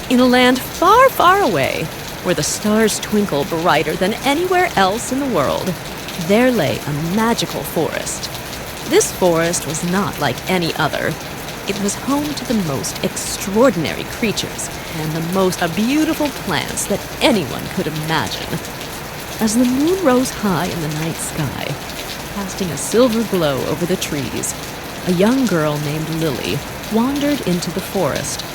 In a land far, far away, where the stars twinkle brighter than anywhere else in the world, there lay a magical forest. This forest was not like any other. It was home to the most extraordinary creatures and the most beautiful plants that anyone could imagine. As the moon rose high in the night sky, casting a silver glow over the trees, a young girl named Lily wandered into the forest.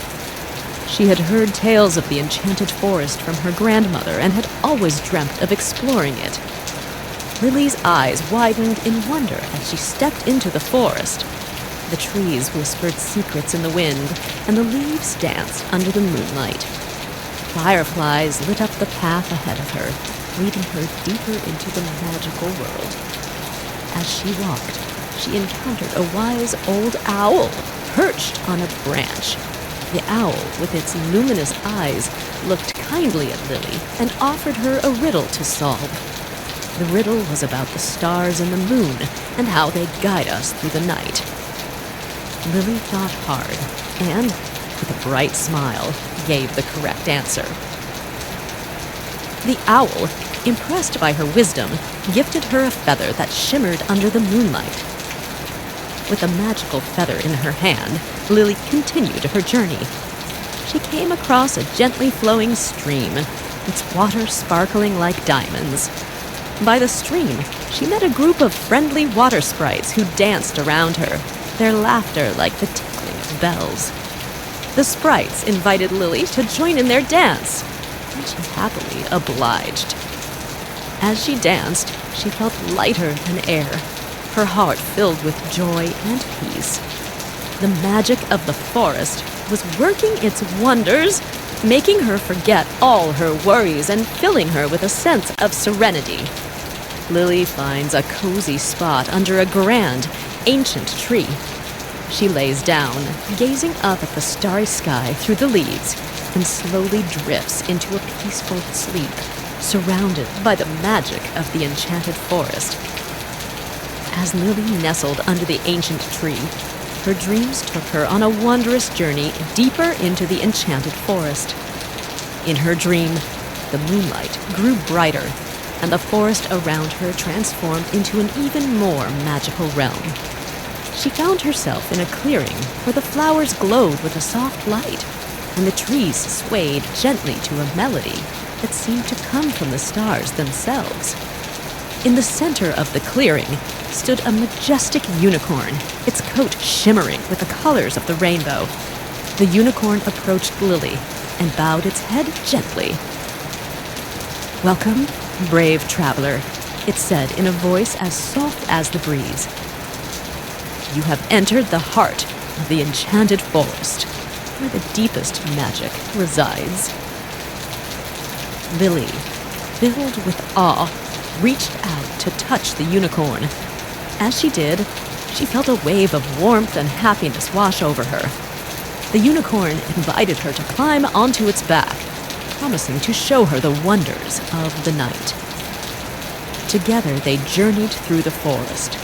She had heard tales of the enchanted forest from her grandmother and had always dreamt of exploring it. Lily's eyes widened in wonder as she stepped into the forest. The trees whispered secrets in the wind, and the leaves danced under the moonlight. Fireflies lit up the path ahead of her, leading her deeper into the magical world. As she walked, she encountered a wise old owl perched on a branch. The owl, with its luminous eyes, looked kindly at Lily and offered her a riddle to solve. The riddle was about the stars and the moon and how they guide us through the night. Lily thought hard and, with a bright smile, gave the correct answer. The owl, impressed by her wisdom, gifted her a feather that shimmered under the moonlight. With a magical feather in her hand, Lily continued her journey. She came across a gently flowing stream, its water sparkling like diamonds. By the stream, she met a group of friendly water sprites who danced around her, their laughter like the tinkling of bells. The sprites invited Lily to join in their dance, and she happily obliged. As she danced, she felt lighter than air, her heart filled with joy and peace. The magic of the forest was working its wonders, making her forget all her worries and filling her with a sense of serenity. Lily finds a cozy spot under a grand, ancient tree. She lays down, gazing up at the starry sky through the leaves, and slowly drifts into a peaceful sleep, surrounded by the magic of the enchanted forest. As Lily nestled under the ancient tree, her dreams took her on a wondrous journey deeper into the enchanted forest. In her dream, the moonlight grew brighter, and the forest around her transformed into an even more magical realm. She found herself in a clearing where the flowers glowed with a soft light, and the trees swayed gently to a melody that seemed to come from the stars themselves. In the center of the clearing stood a majestic unicorn, its coat shimmering with the colors of the rainbow. The unicorn approached Lily and bowed its head gently. "Welcome, brave traveler," it said in a voice as soft as the breeze. "You have entered the heart of the enchanted forest, where the deepest magic resides." Lily, filled with awe, reached out to touch the unicorn. As she did, she felt a wave of warmth and happiness wash over her. The unicorn invited her to climb onto its back, promising to show her the wonders of the night. Together they journeyed through the forest.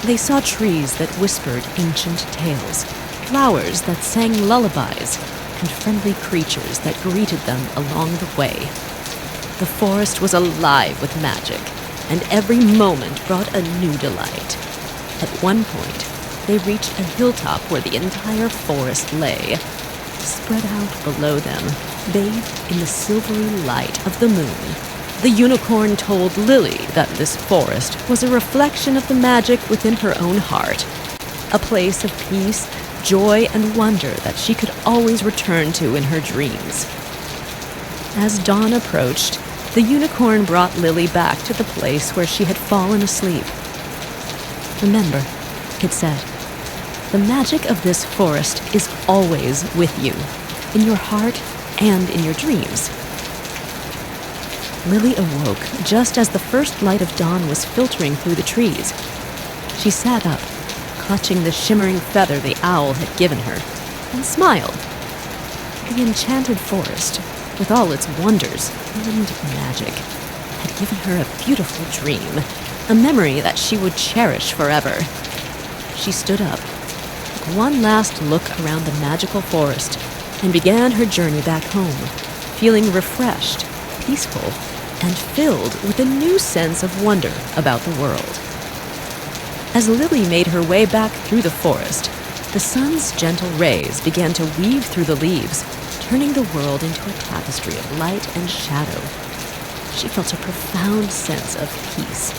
They saw trees that whispered ancient tales, flowers that sang lullabies, and friendly creatures that greeted them along the way. The forest was alive with magic, and every moment brought a new delight. At one point, they reached a hilltop where the entire forest lay, spread out below them, bathed in the silvery light of the moon. The unicorn told Lily that this forest was a reflection of the magic within her own heart, a place of peace, joy, and wonder that she could always return to in her dreams. As dawn approached, the unicorn brought Lily back to the place where she had fallen asleep. "Remember," it said, "the magic of this forest is always with you, in your heart and in your dreams." Lily awoke just as the first light of dawn was filtering through the trees. She sat up, clutching the shimmering feather the owl had given her, and smiled. The enchanted forest, with all its wonders and magic, had given her a beautiful dream, a memory that she would cherish forever. She stood up, took one last look around the magical forest, and began her journey back home, feeling refreshed, peaceful, and filled with a new sense of wonder about the world. As Lily made her way back through the forest, the sun's gentle rays began to weave through the leaves, turning the world into a tapestry of light and shadow. She felt a profound sense of peace,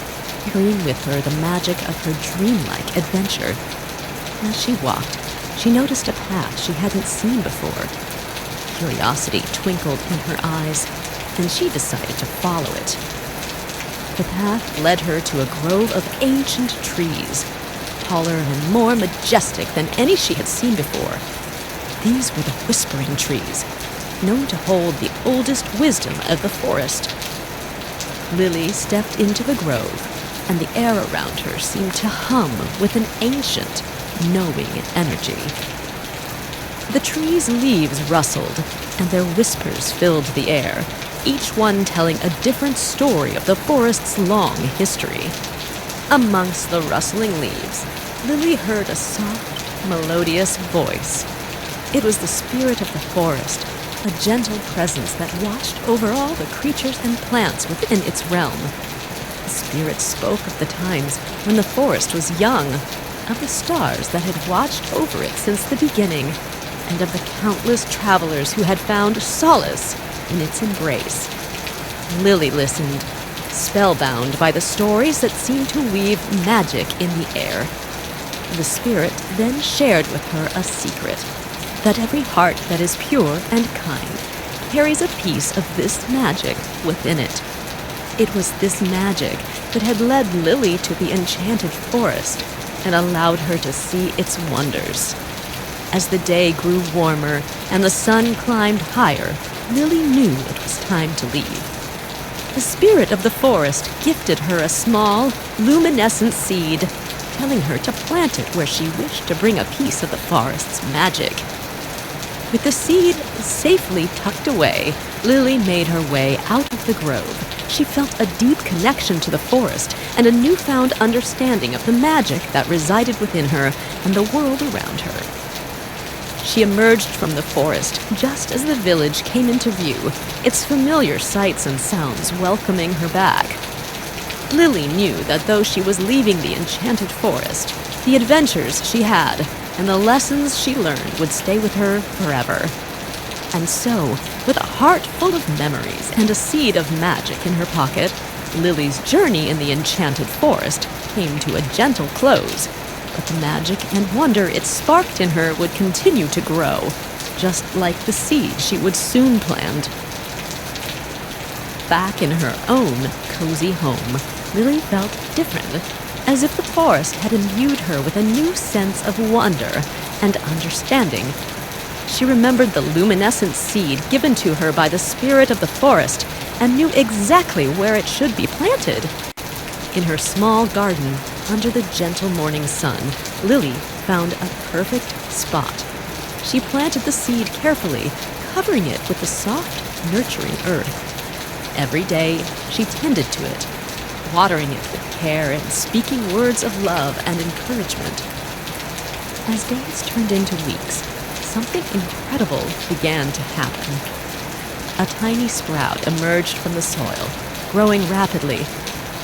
carrying with her the magic of her dreamlike adventure. As she walked, she noticed a path she hadn't seen before. Curiosity twinkled in her eyes, and she decided to follow it. The path led her to a grove of ancient trees, taller and more majestic than any she had seen before. These were the Whispering Trees, known to hold the oldest wisdom of the forest. Lily stepped into the grove, and the air around her seemed to hum with an ancient, knowing energy. The trees' leaves rustled, and their whispers filled the air, each one telling a different story of the forest's long history. Amongst the rustling leaves, Lily heard a soft, melodious voice. It was the spirit of the forest, a gentle presence that watched over all the creatures and plants within its realm. The spirit spoke of the times when the forest was young, of the stars that had watched over it since the beginning, and of the countless travelers who had found solace in its embrace. Lily listened, spellbound by the stories that seemed to weave magic in the air. The spirit then shared with her a secret, that every heart that is pure and kind carries a piece of this magic within it. It was this magic that had led Lily to the enchanted forest and allowed her to see its wonders. As the day grew warmer and the sun climbed higher, Lily knew it was time to leave. The spirit of the forest gifted her a small, luminescent seed, telling her to plant it where she wished to bring a piece of the forest's magic. With the seed safely tucked away, Lily made her way out of the grove. She felt a deep connection to the forest and a newfound understanding of the magic that resided within her and the world around her. She emerged from the forest just as the village came into view, its familiar sights and sounds welcoming her back. Lily knew that though she was leaving the enchanted forest, the adventures she had and the lessons she learned would stay with her forever. And so, with a heart full of memories and a seed of magic in her pocket, Lily's journey in the enchanted forest came to a gentle close. But the magic and wonder it sparked in her would continue to grow, just like the seed she would soon plant. Back in her own cozy home, Lily felt different, as if the forest had imbued her with a new sense of wonder and understanding. She remembered the luminescent seed given to her by the spirit of the forest and knew exactly where it should be planted. In her small garden, under the gentle morning sun, Lily found a perfect spot. She planted the seed carefully, covering it with the soft, nurturing earth. Every day, she tended to it, watering it with care and speaking words of love and encouragement. As days turned into weeks, something incredible began to happen. A tiny sprout emerged from the soil, growing rapidly,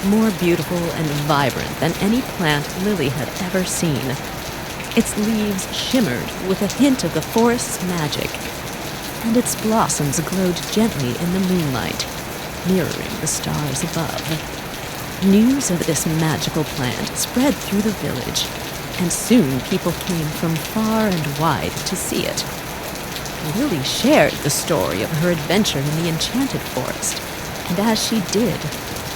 more beautiful and vibrant than any plant Lily had ever seen. Its leaves shimmered with a hint of the forest's magic, and its blossoms glowed gently in the moonlight, mirroring the stars above. News of this magical plant spread through the village, and soon people came from far and wide to see it. Lily shared the story of her adventure in the enchanted forest, and as she did,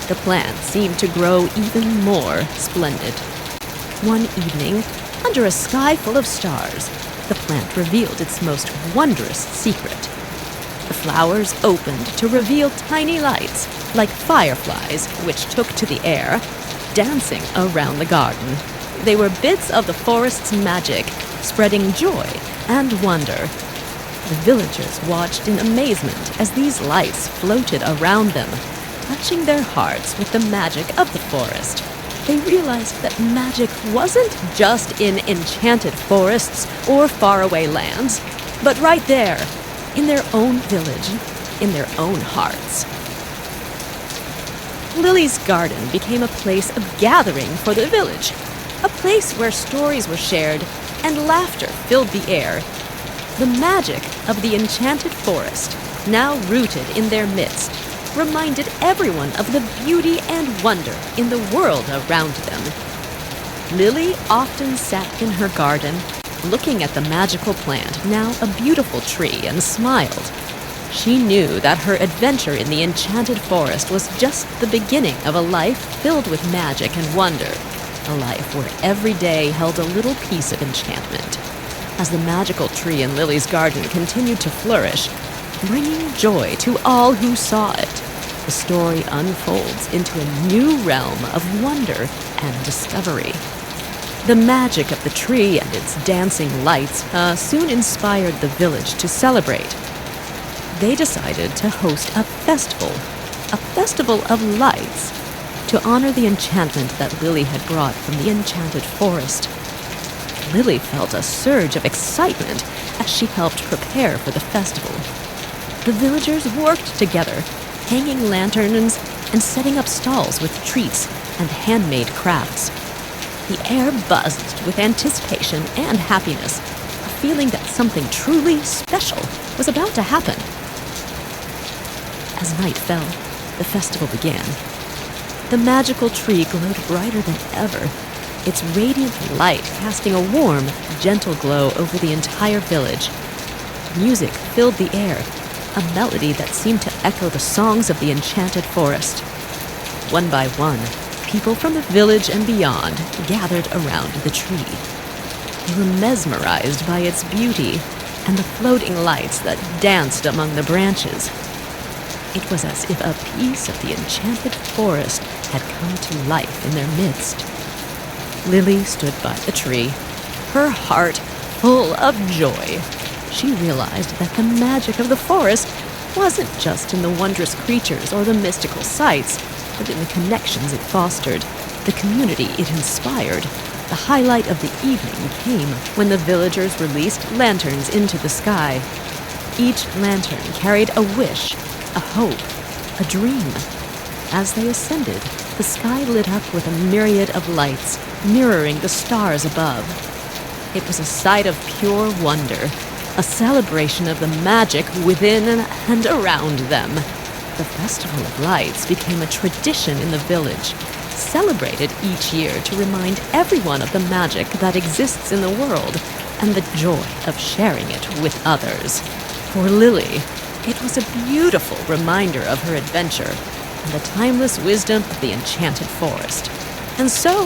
the plant seemed to grow even more splendid. One evening, under a sky full of stars, the plant revealed its most wondrous secret. The flowers opened to reveal tiny lights, like fireflies, which took to the air, dancing around the garden. They were bits of the forest's magic, spreading joy and wonder. The villagers watched in amazement as these lights floated around them, touching their hearts with the magic of the forest. They realized that magic wasn't just in enchanted forests or faraway lands. but right there, in their own village, in their own hearts. Lily's garden became a place of gathering for the village, a place where stories were shared and laughter filled the air. The magic of the enchanted forest, now rooted in their midst, reminded everyone of the beauty and wonder in the world around them. Lily often sat in her garden, looking at the magical plant, now a beautiful tree, and smiled. She knew that her adventure in the enchanted forest was just the beginning of a life filled with magic and wonder, a life where every day held a little piece of enchantment. As the magical tree in Lily's garden continued to flourish, bringing joy to all who saw it, the story unfolds into a new realm of wonder and discovery. The magic of the tree and its dancing lights soon inspired the village to celebrate. They decided to host a festival of lights, to honor the enchantment that Lily had brought from the enchanted forest. Lily felt a surge of excitement as she helped prepare for the festival. The villagers worked together, hanging lanterns and setting up stalls with treats and handmade crafts. The air buzzed with anticipation and happiness, a feeling that something truly special was about to happen. As night fell, the festival began. The magical tree glowed brighter than ever, its radiant light casting a warm, gentle glow over the entire village. Music filled the air, a melody that seemed to echo the songs of the enchanted forest. One by one, people from the village and beyond gathered around the tree. They were mesmerized by its beauty and the floating lights that danced among the branches. It was as if a piece of the enchanted forest had come to life in their midst. Lily stood by the tree, her heart full of joy. She realized that the magic of the forest wasn't just in the wondrous creatures or the mystical sights, but in the connections it fostered, the community it inspired. The highlight of the evening came when the villagers released lanterns into the sky. Each lantern carried a wish, a hope, a dream. As they ascended, the sky lit up with a myriad of lights, mirroring the stars above. It was a sight of pure wonder, a celebration of the magic within and around them. The Festival of Lights became a tradition in the village, celebrated each year to remind everyone of the magic that exists in the world and the joy of sharing it with others. For Lily, it was a beautiful reminder of her adventure and the timeless wisdom of the enchanted forest. And so,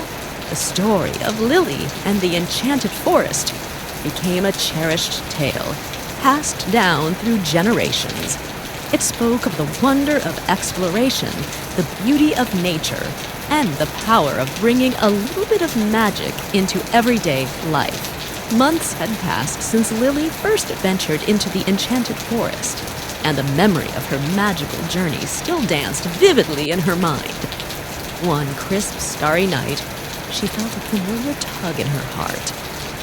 the story of Lily and the enchanted forest became a cherished tale, passed down through generations. It spoke of the wonder of exploration, the beauty of nature, and the power of bringing a little bit of magic into everyday life. Months had passed since Lily first ventured into the enchanted forest, and the memory of her magical journey still danced vividly in her mind. One crisp, starry night, she felt a familiar tug in her heart,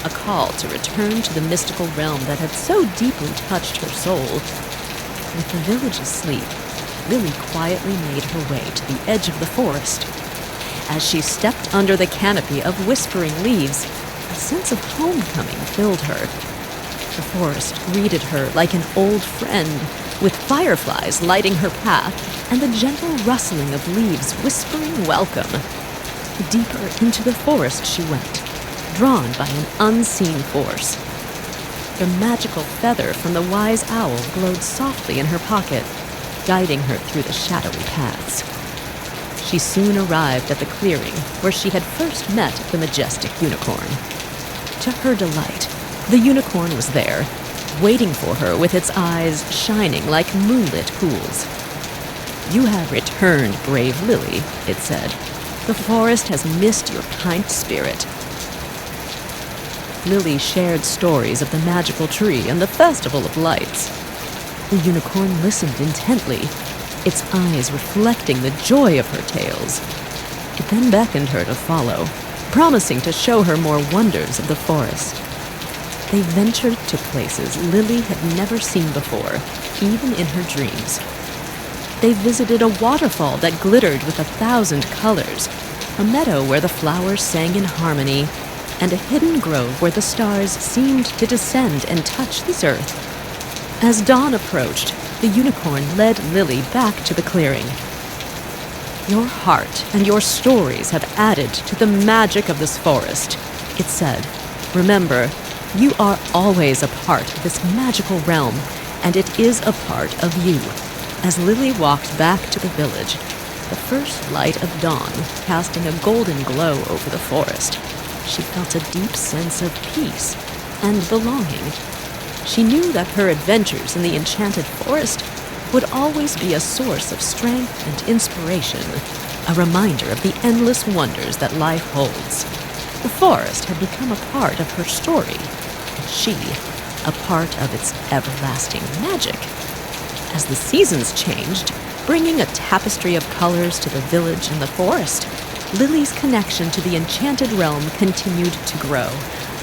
a call to return to the mystical realm that had so deeply touched her soul. With the village asleep, Lily quietly made her way to the edge of the forest. As she stepped under the canopy of whispering leaves, a sense of homecoming filled her. The forest greeted her like an old friend, with fireflies lighting her path and the gentle rustling of leaves whispering welcome. Deeper into the forest she went, drawn by an unseen force. The magical feather from the wise owl glowed softly in her pocket, guiding her through the shadowy paths. She soon arrived at the clearing where she had first met the majestic unicorn. To her delight, the unicorn was there, waiting for her with its eyes shining like moonlit pools. "You have returned, brave Lily," it said. "The forest has missed your kind spirit." Lily shared stories of the magical tree and the Festival of Lights. The unicorn listened intently, its eyes reflecting the joy of her tales. It then beckoned her to follow, promising to show her more wonders of the forest. They ventured to places Lily had never seen before, even in her dreams. They visited a waterfall that glittered with 1,000 colors, a meadow where the flowers sang in harmony, and a hidden grove where the stars seemed to descend and touch this earth. As dawn approached, the unicorn led Lily back to the clearing. "Your heart and your stories have added to the magic of this forest," it said. "Remember, you are always a part of this magical realm, and it is a part of you." As Lily walked back to the village, the first light of dawn casting a golden glow over the forest, she felt a deep sense of peace and belonging. She knew that her adventures in the enchanted forest would always be a source of strength and inspiration, a reminder of the endless wonders that life holds. The forest had become a part of her story, and she, a part of its everlasting magic. As the seasons changed, bringing a tapestry of colors to the village and the forest, Lily's connection to the enchanted realm continued to grow,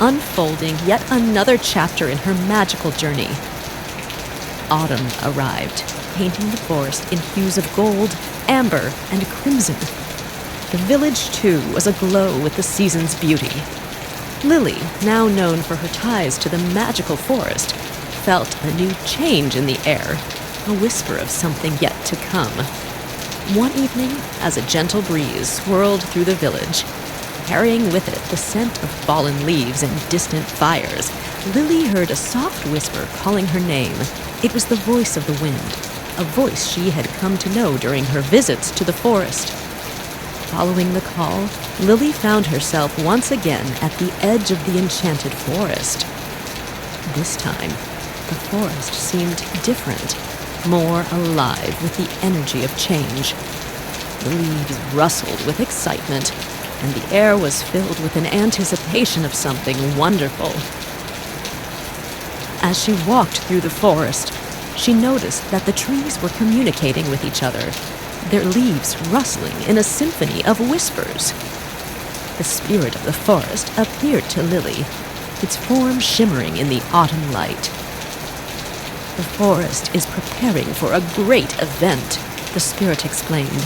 unfolding yet another chapter in her magical journey. Autumn arrived, painting the forest in hues of gold, amber, and crimson. The village, too, was aglow with the season's beauty. Lily, now known for her ties to the magical forest, felt a new change in the air, a whisper of something yet to come. One evening, as a gentle breeze swirled through the village, carrying with it the scent of fallen leaves and distant fires, Lily heard a soft whisper calling her name. It was the voice of the wind, a voice she had come to know during her visits to the forest. Following the call, Lily found herself once again at the edge of the enchanted forest. This time, the forest seemed different, more alive with the energy of change. The leaves rustled with excitement, and the air was filled with an anticipation of something wonderful. As she walked through the forest, she noticed that the trees were communicating with each other, their leaves rustling in a symphony of whispers. The spirit of the forest appeared to Lily, its form shimmering in the autumn light. "The forest is preparing for a great event," the spirit explained.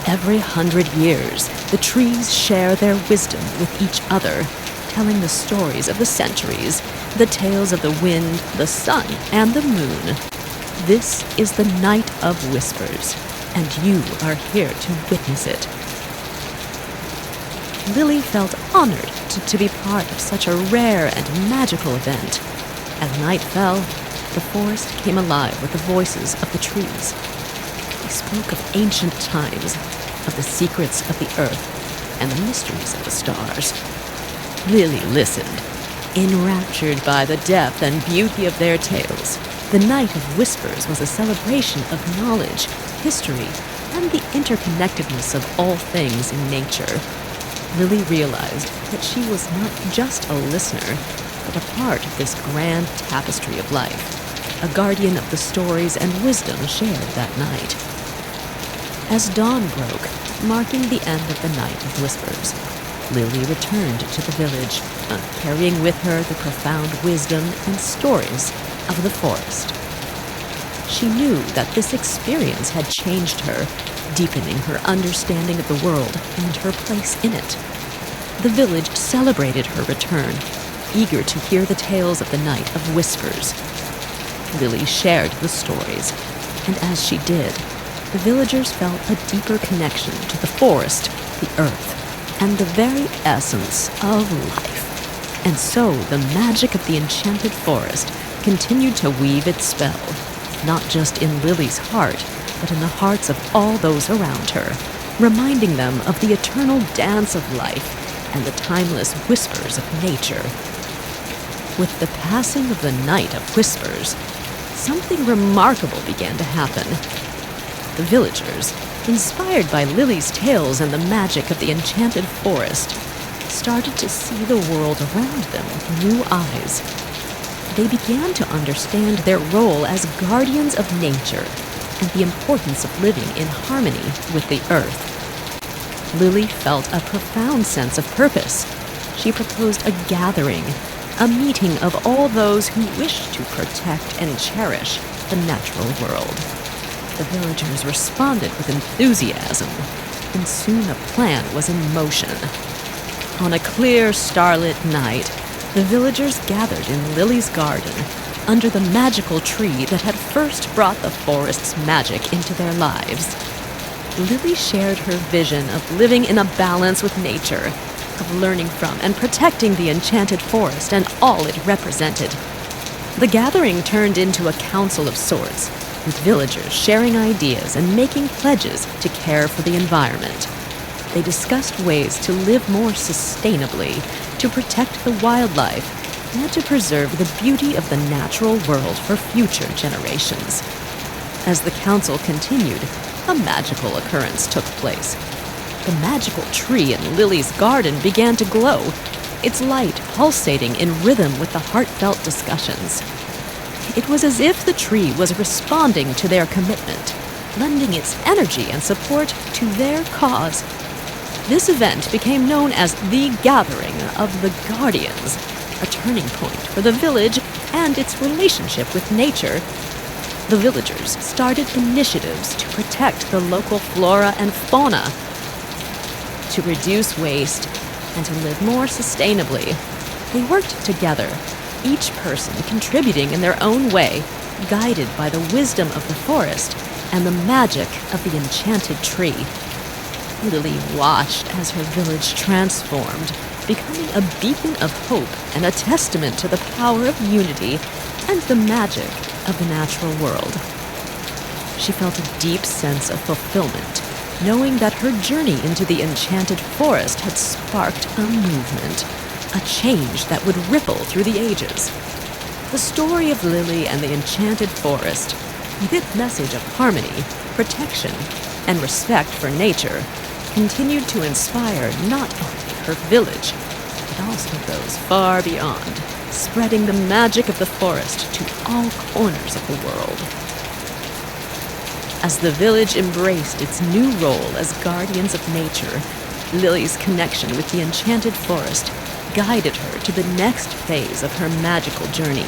"Every 100 years, the trees share their wisdom with each other, telling the stories of the centuries, the tales of the wind, the sun, and the moon. This is the Night of Whispers, and you are here to witness it." Lily felt honored to be part of such a rare and magical event. As night fell, the forest came alive with the voices of the trees. They spoke of ancient times, of the secrets of the earth, and the mysteries of the stars. Lily listened, enraptured by the depth and beauty of their tales. The Night of Whispers was a celebration of knowledge, history, and the interconnectedness of all things in nature. Lily realized that she was not just a listener, but a part of this grand tapestry of life, a guardian of the stories and wisdom shared that night. As dawn broke, marking the end of the Night of Whispers, Lily returned to the village, carrying with her the profound wisdom and stories of the forest. She knew that this experience had changed her, deepening her understanding of the world and her place in it. The village celebrated her return, eager to hear the tales of the Night of Whispers. Lily shared the stories, and as she did, the villagers felt a deeper connection to the forest, the earth, and the very essence of life. And so the magic of the enchanted forest continued to weave its spell, not just in Lily's heart, but in the hearts of all those around her, reminding them of the eternal dance of life and the timeless whispers of nature. With the passing of the Night of Whispers, something remarkable began to happen. The villagers, inspired by Lily's tales and the magic of the enchanted forest, started to see the world around them with new eyes. They began to understand their role as guardians of nature and the importance of living in harmony with the earth. Lily felt a profound sense of purpose. She proposed a gathering, a meeting of all those who wished to protect and cherish the natural world. The villagers responded with enthusiasm, and soon a plan was in motion. On a clear, starlit night, the villagers gathered in Lily's garden under the magical tree that had first brought the forest's magic into their lives. Lily shared her vision of living in a balance with nature, of learning from and protecting the enchanted forest and all it represented. The gathering turned into a council of sorts, with villagers sharing ideas and making pledges to care for the environment. They discussed ways to live more sustainably, to protect the wildlife, and to preserve the beauty of the natural world for future generations. As the council continued, a magical occurrence took place. The magical tree in Lily's garden began to glow, its light pulsating in rhythm with the heartfelt discussions. It was as if the tree was responding to their commitment, lending its energy and support to their cause. This event became known as the Gathering of the Guardians, a turning point for the village and its relationship with nature. The villagers started initiatives to protect the local flora and fauna, to reduce waste, and to live more sustainably. They worked together, each person contributing in their own way, guided by the wisdom of the forest and the magic of the enchanted tree. Lily watched as her village transformed, becoming a beacon of hope and a testament to the power of unity and the magic of the natural world. She felt a deep sense of fulfillment, knowing that her journey into the enchanted forest had sparked a movement, a change that would ripple through the ages. The story of Lily and the enchanted forest, with its message of harmony, protection, and respect for nature, continued to inspire not only her village, but also those far beyond, spreading the magic of the forest to all corners of the world. As the village embraced its new role as guardians of nature, Lily's connection with the enchanted forest guided her to the next phase of her magical journey,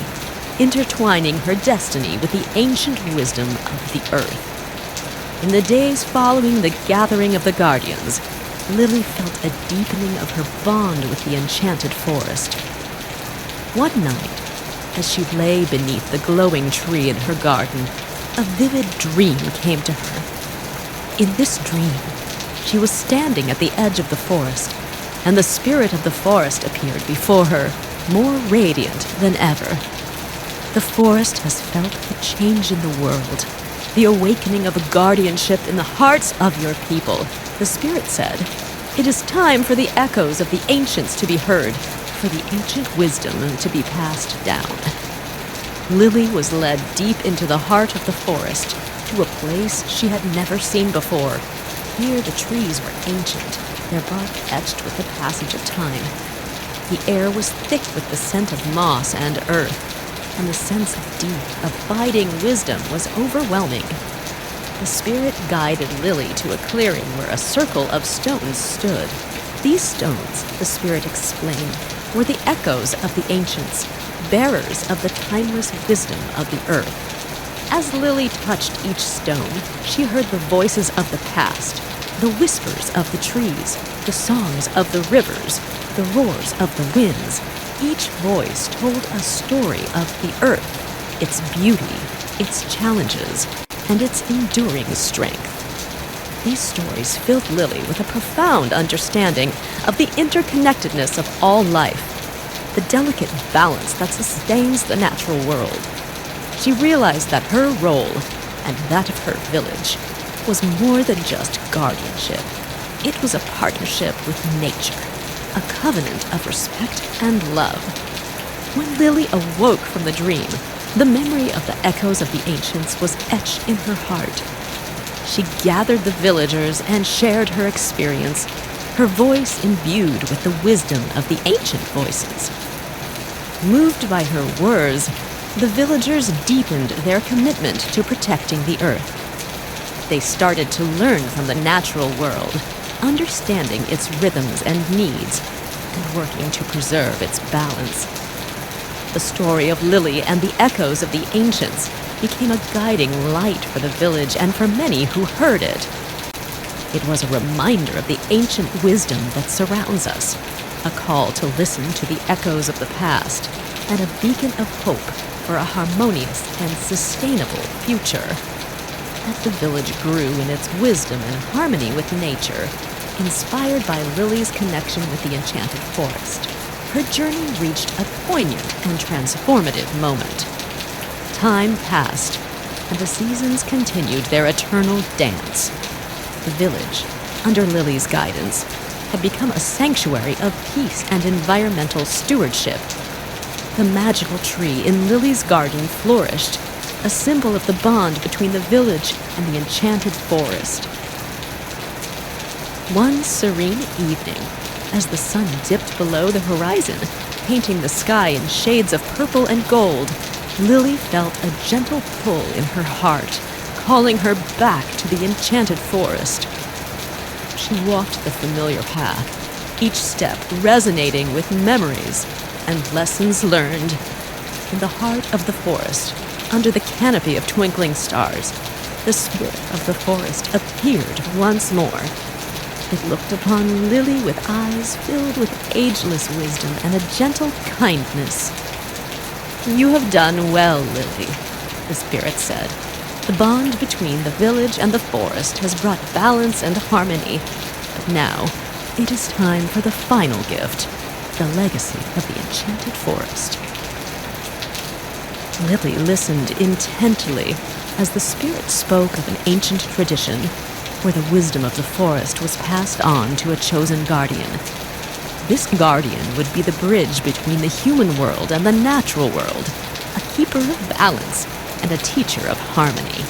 intertwining her destiny with the ancient wisdom of the earth. In the days following the gathering of the Guardians, Lily felt a deepening of her bond with the enchanted forest. One night, as she lay beneath the glowing tree in her garden, a vivid dream came to her. In this dream, she was standing at the edge of the forest, and the spirit of the forest appeared before her, more radiant than ever. The forest has felt the change in the world, the awakening of a guardianship in the hearts of your people, the spirit said. It is time for the echoes of the ancients to be heard, for the ancient wisdom to be passed down. Lily was led deep into the heart of the forest, to a place she had never seen before. Here the trees were ancient, their bark etched with the passage of time. The air was thick with the scent of moss and earth, and the sense of deep, abiding wisdom was overwhelming. The spirit guided Lily to a clearing where a circle of stones stood. These stones, the spirit explained, were the echoes of the ancients, bearers of the timeless wisdom of the earth. As Lily touched each stone, she heard the voices of the past, the whispers of the trees, the songs of the rivers, the roars of the winds. Each voice told a story of the earth, its beauty, its challenges, and its enduring strength. These stories filled Lily with a profound understanding of the interconnectedness of all life, the delicate balance that sustains the natural world. She realized that her role, and that of her village, was more than just guardianship. It was a partnership with nature, a covenant of respect and love. When Lily awoke from the dream, the memory of the echoes of the ancients was etched in her heart. She gathered the villagers and shared her experience, her voice imbued with the wisdom of the ancient voices. Moved by her words, the villagers deepened their commitment to protecting the earth. They started to learn from the natural world, understanding its rhythms and needs, and working to preserve its balance. The story of Lily and the echoes of the ancients became a guiding light for the village and for many who heard it. It was a reminder of the ancient wisdom that surrounds us, a call to listen to the echoes of the past, and a beacon of hope for a harmonious and sustainable future. As the village grew in its wisdom and harmony with nature, inspired by Lily's connection with the enchanted forest, her journey reached a poignant and transformative moment. Time passed, and the seasons continued their eternal dance. The village, under Lily's guidance, had become a sanctuary of peace and environmental stewardship. The magical tree in Lily's garden flourished, a symbol of the bond between the village and the enchanted forest. One serene evening, as the sun dipped below the horizon, painting the sky in shades of purple and gold, Lily felt a gentle pull in her heart, calling her back to the enchanted forest. She walked the familiar path, each step resonating with memories and lessons learned. In the heart of the forest, under the canopy of twinkling stars, the spirit of the forest appeared once more. It looked upon Lily with eyes filled with ageless wisdom and a gentle kindness. "You have done well, Lily," the spirit said. "The bond between the village and the forest has brought balance and harmony. But now, it is time for the final gift, the legacy of the enchanted forest." Lily listened intently as the spirit spoke of an ancient tradition where the wisdom of the forest was passed on to a chosen guardian. This guardian would be the bridge between the human world and the natural world, a keeper of balance and a teacher of harmony.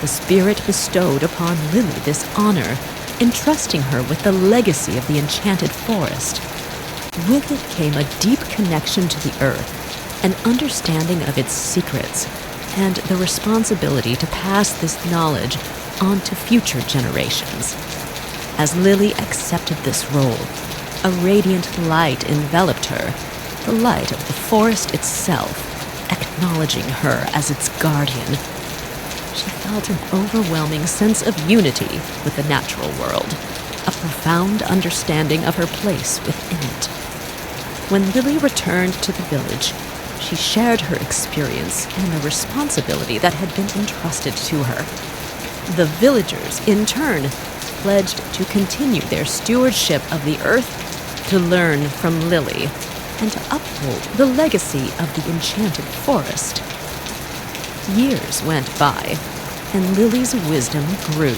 The spirit bestowed upon Lily this honor, entrusting her with the legacy of the enchanted forest. With it came a deep connection to the earth, an understanding of its secrets, and the responsibility to pass this knowledge on to future generations. As Lily accepted this role, a radiant light enveloped her, the light of the forest itself, acknowledging her as its guardian. She felt an overwhelming sense of unity with the natural world, a profound understanding of her place within it. When Lily returned to the village, she shared her experience and the responsibility that had been entrusted to her. The villagers, in turn, pledged to continue their stewardship of the earth, to learn from Lily, and to uphold the legacy of the enchanted forest. Years went by, and Lily's wisdom grew.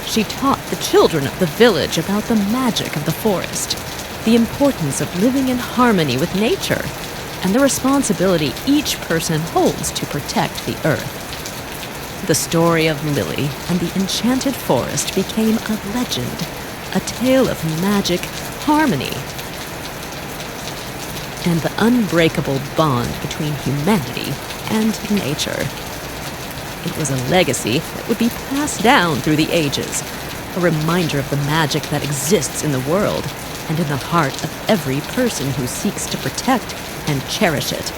She taught the children of the village about the magic of the forest, the importance of living in harmony with nature, and the responsibility each person holds to protect the earth. The story of Lily and the enchanted forest became a legend, a tale of magic, harmony, and the unbreakable bond between humanity and nature. It was a legacy that would be passed down through the ages, a reminder of the magic that exists in the world and in the heart of every person who seeks to protect and cherish it.